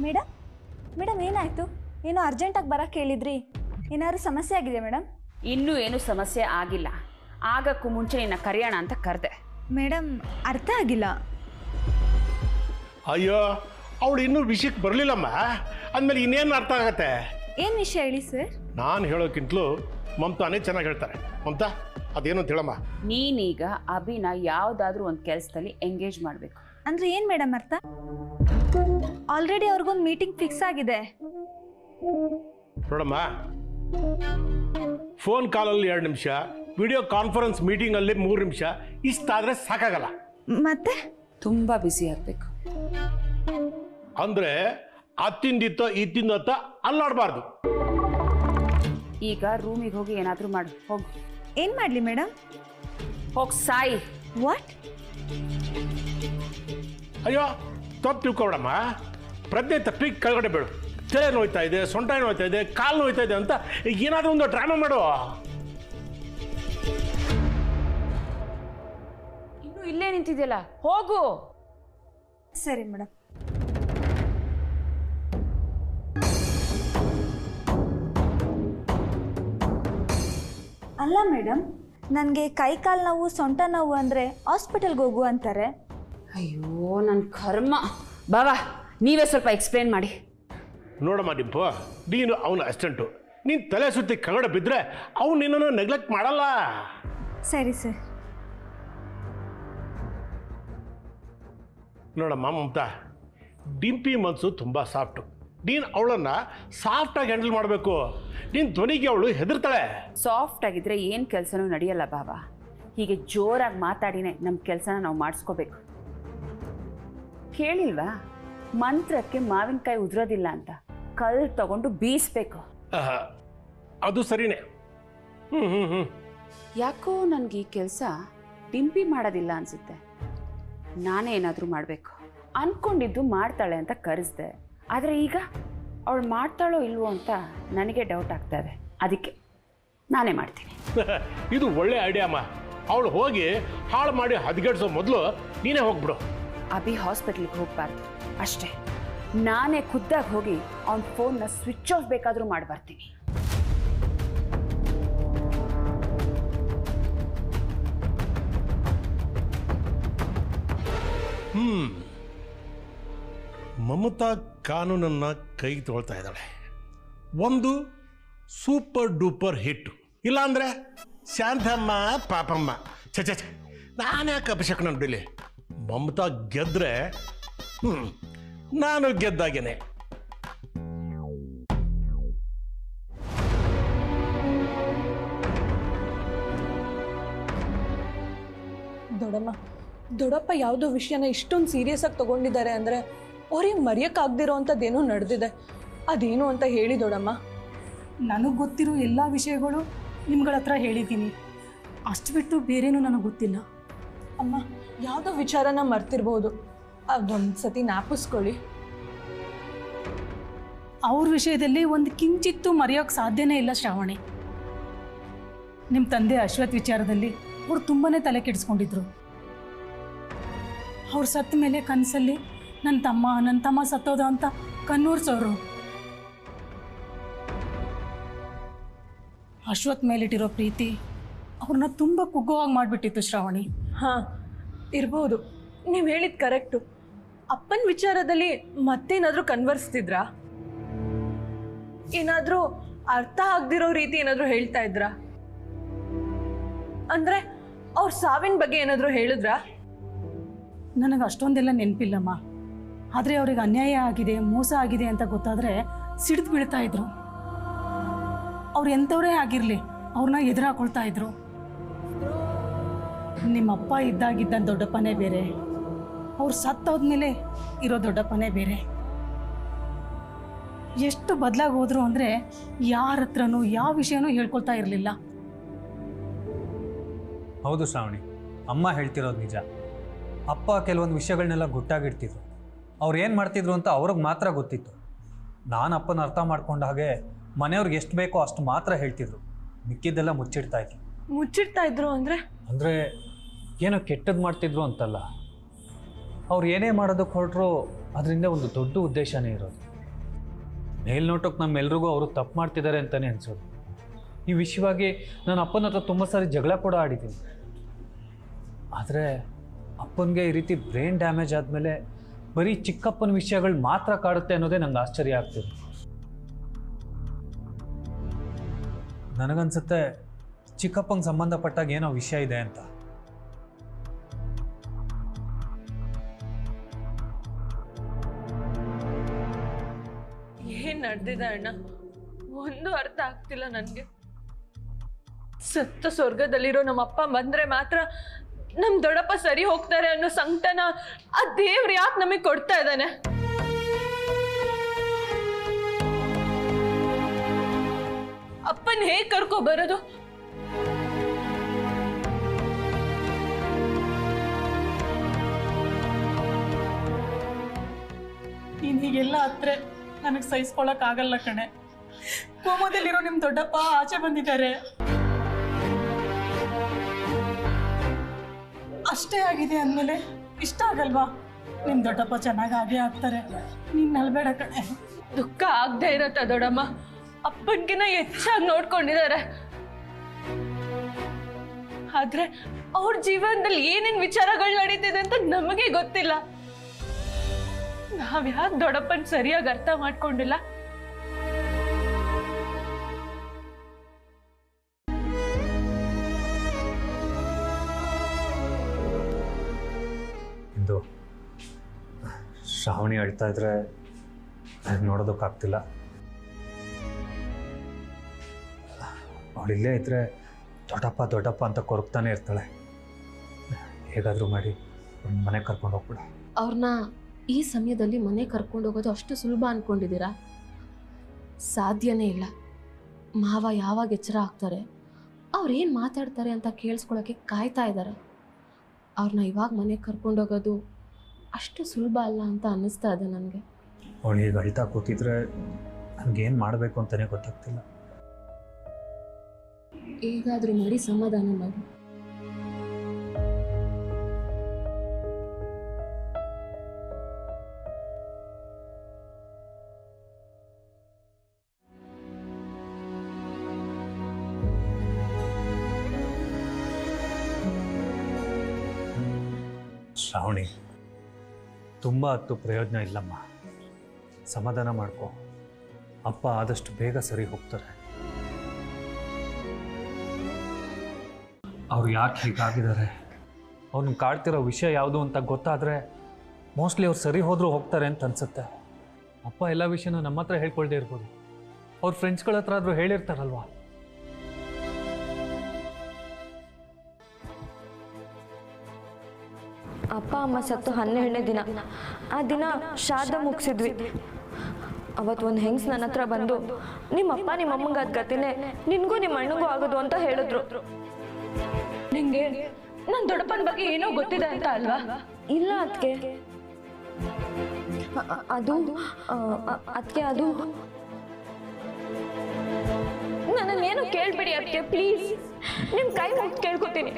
Madam madam ಏನಾಯಿತು? ಏನೋ ಅರ್ಜೆಂಟಾಗಿ ಬರೋಕ್ಕೆ ಹೇಳಿದ್ರಿ, ಏನಾದ್ರು ಸಮಸ್ಯೆ ಆಗಿದೆ ಮೇಡಮ್? ಇನ್ನೂ ಏನು ಸಮಸ್ಯೆ ಆಗಿಲ್ಲ, ಆಗಕ್ಕೂ ಮುಂಚೆ ನಿನ್ನ ಕರೆಯೋಣ ಅಂತ ಕರೆದೆ. ಮೇಡಮ್ ಅರ್ಥ ಆಗಿಲ್ಲ. ಅಯ್ಯೋ ಅವಳು ಇನ್ನೂ ವಿಷಯಕ್ಕೆ ಬರಲಿಲ್ಲಮ್ಮ, ಅಂದಮೇಲೆ ಇನ್ನೇನು ಅರ್ಥ ಆಗತ್ತೆ? ಏನು ವಿಷಯ ಹೇಳಿ ಸರ್. ನಾನು ಹೇಳೋಕ್ಕಿಂತಲೂ ಮಮತಾನೇ ಚೆನ್ನಾಗಿ ಹೇಳ್ತಾರೆ. ಮಮತಾ ಅದೇನು ಅಂತ ಹೇಳಮ್ಮ. ನೀನೀಗ ಅಭಿನ ಯಾವುದಾದ್ರೂ ಒಂದು ಕೆಲಸದಲ್ಲಿ ಎಂಗೇಜ್ ಮಾಡಬೇಕು. ಅಂದರೆ ಏನು ಮೇಡಮ್ ಅರ್ಥ? ಆಲ್ರೆಡಿ ಅವ್ರಿಗೊಂದು ಮೀಟಿಂಗ್ ಫಿಕ್ಸ್ ಆಗಿದೆ. ನೋಡಮ್ಮ, ಫೋನ್ ಕಾಲಲ್ಲಿ 2 ನಿಮಿಷ, ವಿಡಿಯೋ ಕಾನ್ಫರೆನ್ಸ್ ಮೀಟಿಂಗಲ್ಲಿ 3 ನಿಮಿಷ, ಇಷ್ಟಾದರೆ ಸಾಕಾಗಲ್ಲ. ಮತ್ತೆ ತುಂಬ ಬ್ಯುಸಿ ಆಗಬೇಕು. ಅಂದರೆ ಅತ್ತಿಂದಿತ್ತೋ ಇತ್ತಿಂದತ್ತ ಅಲ್ಲಾಡಬಾರ್ದು. ಈಗ ರೂಮಿಗೆ ಹೋಗಿ ಏನಾದರೂ ಮಾಡು, ಹೋಗು. ಏನು ಮಾಡಲಿ ಮೇಡಮ್? ಹೋಗಿ ಸಾಯಿ. ವಾಟ್? ಅಯ್ಯೋ ತಪ್ಪು ತಿಳ್ಕೊಬೇಡಮ್ಮ, ಪ್ರಜ್ಞೆ ತಪ್ಪಿ ಕೆಳಗಡೆ ಬೇಡು. ತಲೆ ನೋಯ್ತಾ ಇದೆ, ಸೊಂಟ ನೋಯ್ತಾ ಇದೆ, ಕಾಲು ನೋಯ್ತಾ ಇದೆ ಅಂತ ಏನಾದರೂ ಒಂದು ಡ್ರಾಮಾ ಮಾಡು. ಇನ್ನು ಇಲ್ಲೇ ನಿಂತಿದೆಯಲ್ಲ, ಹೋಗು. ಸರಿ ಮೇಡಮ್. ಅಲ್ಲ ಮೇಡಮ್, ನನಗೆ ಕೈ ಕಾಲು ನೋವು, ಸೊಂಟ ನೋವು ಅಂದರೆ ಹಾಸ್ಪಿಟಲ್ಗೆ ಹೋಗು ಅಂತಾರೆ. ಅಯ್ಯೋ ನನ್ನ ಕರ್ಮ. ಬಾವಾ ನೀವೇ ಸ್ವಲ್ಪ ಎಕ್ಸ್ಪ್ಲೇನ್ ಮಾಡಿ. ನೋಡಮ್ಮ ಡಿಂಪು, ನೀನು ಅವನ ಅಸಿಸ್ಟೆಂಟು, ನೀನು ತಲೆ ಸುತ್ತಿ ಕೆಳಗಡೆ ಬಿದ್ದರೆ ಅವನು ನಿನ್ನನ್ನು ನೆಗ್ಲೆಕ್ಟ್ ಮಾಡಲ್ಲ. ಸರಿ ಸರ್. ನೋಡಮ್ಮ ಮಮತಾ, ಡಿಂಪಿ ಮನಸ್ಸು ತುಂಬ ಸಾಫ್ಟು. ನೀನು ಅವಳನ್ನು ಸಾಫ್ಟಾಗಿ ಹ್ಯಾಂಡಲ್ ಮಾಡಬೇಕು. ನೀನು ಧ್ವನಿಗೆ ಅವಳು ಹೆದರ್ತಾಳೆ. ಸಾಫ್ಟ್ ಆಗಿದ್ರೆ ಏನು ಕೆಲಸನೂ ನಡೆಯಲ್ಲ ಬಾವಾ. ಹೀಗೆ ಜೋರಾಗಿ ಮಾತಾಡಿನೇ ನಮ್ಮ ಕೆಲಸನ ನಾವು ಮಾಡಿಸ್ಕೋಬೇಕು. ಕೇಳಿಲ್ವಾ, ಮಂತ್ರಕ್ಕೆ ಮಾವಿನಕಾಯಿ ಉದುರೋದಿಲ್ಲ ಅಂತ, ಕಲ್ಲು ತಗೊಂಡು ಬೀಸ್ಬೇಕು. ಅದು ಸರಿನೇ. ಯಾಕೋ ನನಗೆ ಈ ಕೆಲಸ ಡಿಂಪಿ ಮಾಡೋದಿಲ್ಲ ಅನಿಸುತ್ತೆ. ನಾನೇ ಏನಾದರೂ ಮಾಡಬೇಕು ಅಂದ್ಕೊಂಡಿದ್ದು ಮಾಡ್ತಾಳೆ ಅಂತ ಕರೆಸ್ದೆ. ಆದರೆ ಈಗ ಅವಳು ಮಾಡ್ತಾಳೋ ಇಲ್ವೋ ಅಂತ ನನಗೆ ಡೌಟ್ ಆಗ್ತಾ ಇದೆ. ಅದಕ್ಕೆ ನಾನೇ ಮಾಡ್ತೀನಿ. ಇದು ಒಳ್ಳೆ ಐಡಿಯಾ ಅಮ್ಮ. ಅವಳು ಹೋಗಿ ಹಾಳು ಮಾಡಿ ಹದಗೆಡ್ಸೋ ಮೊದಲು ನೀನೇ ಹೋಗ್ಬಿಡು. ಅಭಿ ಹಾಸ್ಪಿಟ್ಲಿಗೆ ಹೋಗಬಾರ್ದು ಅಷ್ಟೇ. ನಾನೇ ಖುದ್ದಾಗಿ ಹೋಗಿ ಅವನ ಫೋನ್ನ ಸ್ವಿಚ್ ಆಫ್ ಬೇಕಾದರೂ ಮಾಡಿ ಬರ್ತೀನಿ. ಮಮತಾ ಕಾನೂನನ್ನು ಕೈ ತೊಳ್ತಾ ಇದ್ದಾಳೆ. ಒಂದು ಸೂಪರ್ ಡೂಪರ್ ಹಿಟ್ಟು, ಇಲ್ಲಾಂದರೆ ಶಾಂತಮ್ಮ ಪಾಪಮ್ಮ. ಛ ಛ ಛ, ನಾನು ಯಾಕೆ ಅಭಿಷೇಕ ನೋಡಿಲಿ. ಮಮತಾ ಗೆದ್ದರೆ ನಾನು ಗೆದ್ದಾಗೇನೆ. ದೊಡ್ಡಪ್ಪ ಯಾವುದೋ ವಿಷಯನ ಇಷ್ಟೊಂದು ಸೀರಿಯಸ್ ಆಗಿ ತಗೊಂಡಿದ್ದಾರೆ ಅಂದರೆ ಅವ್ರಿಗೆ ಮರೆಯೋಕ್ಕಾಗದಿರೋ ಅಂಥದ್ದೇನೋ ನಡೆದಿದೆ. ಅದೇನು ಅಂತ ಹೇಳಿ ದೊಡ್ಡಮ್ಮ. ನನಗೆ ಗೊತ್ತಿರೋ ಎಲ್ಲ ವಿಷಯಗಳು ನಿಮ್ಗಳ ಹತ್ರ ಹೇಳಿದ್ದೀನಿ, ಅಷ್ಟು ಬಿಟ್ಟು ಬೇರೇನೂ ನನಗೆ ಗೊತ್ತಿಲ್ಲ. ಅಮ್ಮ, ಯಾವುದೋ ವಿಚಾರನ ಮರ್ತಿರ್ಬೋದು, ಅದೊಂದು ಸತಿ ಜ್ಞಾಪಿಸ್ಕೊಳ್ಳಿ. ಅವ್ರ ವಿಷಯದಲ್ಲಿ ಒಂದು ಕಿಂಚಿತ್ತೂ ಮರೆಯೋಕ್ಕೆ ಸಾಧ್ಯನೇ ಇಲ್ಲ ಶ್ರಾವಣಿ. ನಿಮ್ಮ ತಂದೆ ಅಶ್ವಥ್ ವಿಚಾರದಲ್ಲಿ ಅವ್ರು ತುಂಬಾ ತಲೆ ಕೆಡಿಸ್ಕೊಂಡಿದ್ರು. ಅವ್ರು ಸತ್ತ ಮೇಲೆ ಕನಸಲ್ಲಿ ನನ್ನ ತಮ್ಮ ಸತ್ತೋದ ಅಂತ ಕಣ್ಣೂರ್ಸೋರು. ಅಶ್ವಥ್ ಮೇಲಿಟ್ಟಿರೋ ಪ್ರೀತಿ ಅವ್ರನ್ನ ತುಂಬ ಕುಗ್ಗುವಾಗಿ ಮಾಡಿಬಿಟ್ಟಿತ್ತು ಶ್ರಾವಣಿ. ಹಾಂ, ಇರ್ಬೋದು. ನೀವು ಹೇಳಿದ್ದು ಕರೆಕ್ಟು. ಅಪ್ಪನ ವಿಚಾರದಲ್ಲಿ ಮತ್ತೇನಾದರೂ ಕನ್ವರ್ಸ್ತಿದ್ರಾ? ಏನಾದರೂ ಅರ್ಥ ಆಗದಿರೋ ರೀತಿ ಏನಾದರೂ ಹೇಳ್ತಾ ಇದ್ರಾ? ಅಂದರೆ ಅವ್ರ ಸಾವಿನ ಬಗ್ಗೆ ಏನಾದರೂ ಹೇಳಿದ್ರಾ? ನನಗೆ ಅಷ್ಟೊಂದೆಲ್ಲ ನೆನಪಿಲ್ಲಮ್ಮ. ಆದರೆ ಅವ್ರಿಗೆ ಅನ್ಯಾಯ ಆಗಿದೆ, ಮೋಸ ಆಗಿದೆ ಅಂತ ಗೊತ್ತಾದರೆ ಸಿಡಿದು ಬೀಳ್ತಾ ಇದ್ರು. ಅವ್ರು ಎಂಥವರೇ ಆಗಿರಲಿ ಅವ್ರನ್ನ ಎದುರಾಕೊಳ್ತಾ ಇದ್ರು. ನಿಮ್ಮಪ್ಪ ಇದ್ದಾಗಿದ್ದ ದೊಡ್ಡಪ್ಪನೇ ಬೇರೆ, ಅವ್ರು ಸತ್ತೋದ್ಮೇಲೆ ಇರೋ ದೊಡ್ಡಪ್ಪನೇ ಬೇರೆ. ಎಷ್ಟು ಬದಲಾಗಿ ಹೋದ್ರು ಅಂದರೆ ಯಾರ ಹತ್ರನೂ ಯಾವ ವಿಷಯನೂ ಹೇಳ್ಕೊಳ್ತಾ ಇರಲಿಲ್ಲ. ಹೌದು ಶ್ರಾವಣಿ, ಅಮ್ಮ ಹೇಳ್ತಿರೋದು ನಿಜ. ಅಪ್ಪ ಕೆಲವೊಂದು ವಿಷಯಗಳನ್ನೆಲ್ಲ ಗುಟ್ಟಾಗಿಡ್ತಿದ್ರು. ಅವ್ರು ಏನು ಮಾಡ್ತಿದ್ರು ಅಂತ ಅವ್ರಿಗೆ ಮಾತ್ರ ಗೊತ್ತಿತ್ತು. ನಾನು ಅಪ್ಪನ ಅರ್ಥ ಮಾಡ್ಕೊಂಡ ಹಾಗೆ ಮನೆಯವ್ರಿಗೆ ಎಷ್ಟು ಬೇಕೋ ಅಷ್ಟು ಮಾತ್ರ ಹೇಳ್ತಿದ್ರು, ಮಿಕ್ಕಿದ್ದೆಲ್ಲ ಮುಚ್ಚಿಡ್ತಾ ಇದ್ರು. ಮುಚ್ಚಿಡ್ತಾ ಇದ್ರು ಅಂದರೆ ಏನೋ ಕೆಟ್ಟದ್ದು ಮಾಡ್ತಿದ್ರು ಅಂತಲ್ಲ. ಅವ್ರು ಏನೇ ಮಾಡೋದಕ್ಕೆ ಹೊರಟ್ರು ಅದರಿಂದ ಒಂದು ದೊಡ್ಡ ಉದ್ದೇಶನೇ ಇರೋದು. ಮೇಲ್ನೋಟಕ್ಕೆ ನಮ್ಮೆಲ್ರಿಗೂ ಅವರು ತಪ್ಪು ಮಾಡ್ತಿದ್ದಾರೆ ಅಂತಲೇ ಅನ್ಸೋದು. ಈ ವಿಷಯವಾಗಿ ನಾನು ಅಪ್ಪನ ಹತ್ರ ತುಂಬ ಸಾರಿ ಜಗಳ ಕೂಡ ಆಡಿದ್ದೀನಿ. ಆದರೆ ಅಪ್ಪನಿಗೆ ಈ ರೀತಿ ಬ್ರೈನ್ ಡ್ಯಾಮೇಜ್ ಆದಮೇಲೆ ಬರೀ ಚಿಕ್ಕಪ್ಪನ ವಿಷಯಗಳು ಮಾತ್ರ ಕಾಡುತ್ತೆ ಅನ್ನೋದೇ ನಂಗೆ ಆಶ್ಚರ್ಯ ಆಗ್ತಿದೆ. ನನಗನ್ಸುತ್ತೆ ಚಿಕ್ಕಪ್ಪಂಗೆ ಸಂಬಂಧಪಟ್ಟಾಗ ಏನೋ ವಿಷಯ ಇದೆ ಅಂತ. ಏನ್ ನಡೆದಿದೆ ಅಣ್ಣ, ಒಂದು ಅರ್ಥ ಆಗ್ತಿಲ್ಲ ನನಗೆ. ಸತ್ತ ಸ್ವರ್ಗದಲ್ಲಿರೋ ನಮ್ಮ ಅಪ್ಪ ಬಂದ್ರೆ ಮಾತ್ರ ನಮ್ ದೊಡ್ಡಪ್ಪ ಸರಿ ಹೋಗ್ತಾರೆ ಅನ್ನೋ ಸಂಕಟನ ಆ ದೇವ್ರು ಯಾಕೆ ನಮಗೆ ಕೊಡ್ತಾ ಇದ್ದಾನೆ? ಅಪ್ಪನ್ ಹೇಗ್ ಕರ್ಕೊ ಬರೋದು? ನೀನು ಹೀಗೆಲ್ಲ ಹತ್ರ ನನಗೆ ಸಹಿಸ್ಕೊಳಕ್ಕಾಗಲ್ಲ ಕಣೆ. ಕೋಮದಲ್ಲಿರೋ ನಿಮ್ಮ ದೊಡ್ಡಪ್ಪ ಆಚೆ ಬಂದಿದ್ದಾರೆ. ಅಷ್ಟೇ ಆಗಿದೆ ಅಂದಮೇಲೆ ಇಷ್ಟ ಆಗಲ್ವಾ? ನಿಮ್ಮ ದೊಡ್ಡಪ್ಪ ಚೆನ್ನಾಗಿ ಆಗೇ ಆಗ್ತಾರೆ, ನೀನು ನಲ್ಬೇಡ ಕಣೆ. ದುಃಖ ಆಗದೆ ಇರತ್ತ ದೊಡ್ಡಮ್ಮ, ಅಪ್ಪನ್ಗಿನ ಹೆಚ್ಚಾಗಿ ನೋಡ್ಕೊಂಡಿದ್ದಾರೆ. ಆದ್ರೆ ಅವ್ರ ಜೀವನದಲ್ಲಿ ಏನೇನ್ ವಿಚಾರಗಳು ನಡೀತಿದೆ ಅಂತ ನಮಗೆ ಗೊತ್ತಿಲ್ಲ. ನಾವ್ಯಾಕೆ ದೊಡ್ಡಪ್ಪನ್ ಸರಿಯಾಗಿ ಅರ್ಥ ಮಾಡ್ಕೊಂಡಿಲ್ಲ? ಇಂದು ಶ್ರಾವಣಿ ಅಳ್ತಾ ಇದ್ರೆ ನೋಡೋದಕ್ಕಾಗ್ತಿಲ್ಲ. ಅವಳಿಲ್ಲೇ ಇದ್ರೆ ದೊಡ್ಡಪ್ಪ ದೊಡ್ಡಪ್ಪ ಅಂತ ಕೊರಗ್ತಾನೆ ಇರ್ತಾಳೆ. ಹೇಗಾದರೂ ಮಾಡಿ ಮನೆ ಕರ್ಕೊಂಡು ಹೋಗ್ಬಿಡ. ಅವ್ರನ್ನ ಈ ಸಮಯದಲ್ಲಿ ಮನೆ ಕರ್ಕೊಂಡು ಹೋಗೋದು ಅಷ್ಟು ಸುಲಭ ಅಂದ್ಕೊಂಡಿದ್ದೀರಾ? ಸಾಧ್ಯನೇ ಇಲ್ಲ. ಮಾವ ಯಾವಾಗ ಎಚ್ಚರ ಆಗ್ತಾರೆ, ಅವ್ರೇನು ಮಾತಾಡ್ತಾರೆ ಅಂತ ಕೇಳಿಸ್ಕೊಳ್ಳೋಕ್ಕೆ ಕಾಯ್ತಾ ಇದ್ದಾರೆ. ಅವ್ರನ್ನ ಇವಾಗ ಮನೆಗೆ ಕರ್ಕೊಂಡೋಗೋದು ಅಷ್ಟು ಸುಲಭ ಅಲ್ಲ ಅಂತ ಅನ್ನಿಸ್ತಾ ಇದೆ ನನಗೆ. ಅವಳು ಈಗ ಅಳ್ತಾ ಕೂತಿದ್ರೆ ನನಗೇನು ಮಾಡಬೇಕು ಅಂತಲೇ ಗೊತ್ತಾಗ್ತಿಲ್ಲ. ಹೇಗಾದರೂ ಮಾಡಿ ಸಮಾಧಾನ ಮಾಡಿ. ಶ್ರಾವಣಿ, ತುಂಬ ಹೊತ್ತು ಪ್ರಯೋಜನ ಇಲ್ಲಮ್ಮ. ಸಮಾಧಾನ ಮಾಡ್ಕೊ. ಅಪ್ಪ ಆದಷ್ಟು ಬೇಗ ಸರಿ ಹೋಗ್ತಾರೆ. ಅವ್ರು ಯಾಕೆ ಹೀಗಾಗಿದ್ದಾರೆ, ಅವ್ರನ್ನ ಕಾಡ್ತಿರೋ ವಿಷಯ ಯಾವುದು ಅಂತ ಗೊತ್ತಾದರೆ ಮೋಸ್ಟ್ಲಿ ಅವ್ರು ಸರಿ ಹೋದರೂ ಹೋಗ್ತಾರೆ ಅಂತ ಅನ್ಸುತ್ತೆ. ಅಪ್ಪ ಎಲ್ಲ ವಿಷಯನೂ ನಮ್ಮ ಹತ್ರ ಹೇಳ್ಕೊಳ್ದೇ ಇರ್ಬೋದು, ಅವ್ರ ಫ್ರೆಂಡ್ಸ್ಗಳ ಹತ್ರ ಆದರೂ ಹೇಳಿರ್ತಾರಲ್ವಾ. ಅಪ್ಪ ಅಮ್ಮ ಸತ್ತು 12ನೇ ದಿನ. ಆ ದಿನ ಶ್ರಾದ್ದ ಮುಗಿಸಿದ್ವಿ. ಅವತ್ತು ಒಂದು ಹೆಂಗ್ಸ್ ನನ್ನ ಹತ್ರ ಬಂದು, ನಿಮ್ಮಪ್ಪ ನಿಮ್ಮಮ್ಮಂಗೆ ಅದ್ ಗತಿನೇ ನಿನಗೂ ನಿಮ್ಮ ಅಣ್ಣಗೂ ಆಗೋದು ಅಂತ ಹೇಳಿದ್ರು. ನಿಂಗೆ ನನ್ನ ದೊಡ್ಡಪ್ಪನ ಬಗ್ಗೆ ಏನೋ ಗೊತ್ತಿದೆ ಅಂತ ಅಲ್ವಾ? ಇಲ್ಲ ಅದಕ್ಕೆ ಅದು ನನ್ನನ್ನೇನು ಕೇಳ್ಬಿಡಿ ಅದಕ್ಕೆ, ಪ್ಲೀಸ್. ನಿಮ್ಮ ಕೈ ಮುಗ್ದು ಕೇಳ್ಕೊತೀನಿ.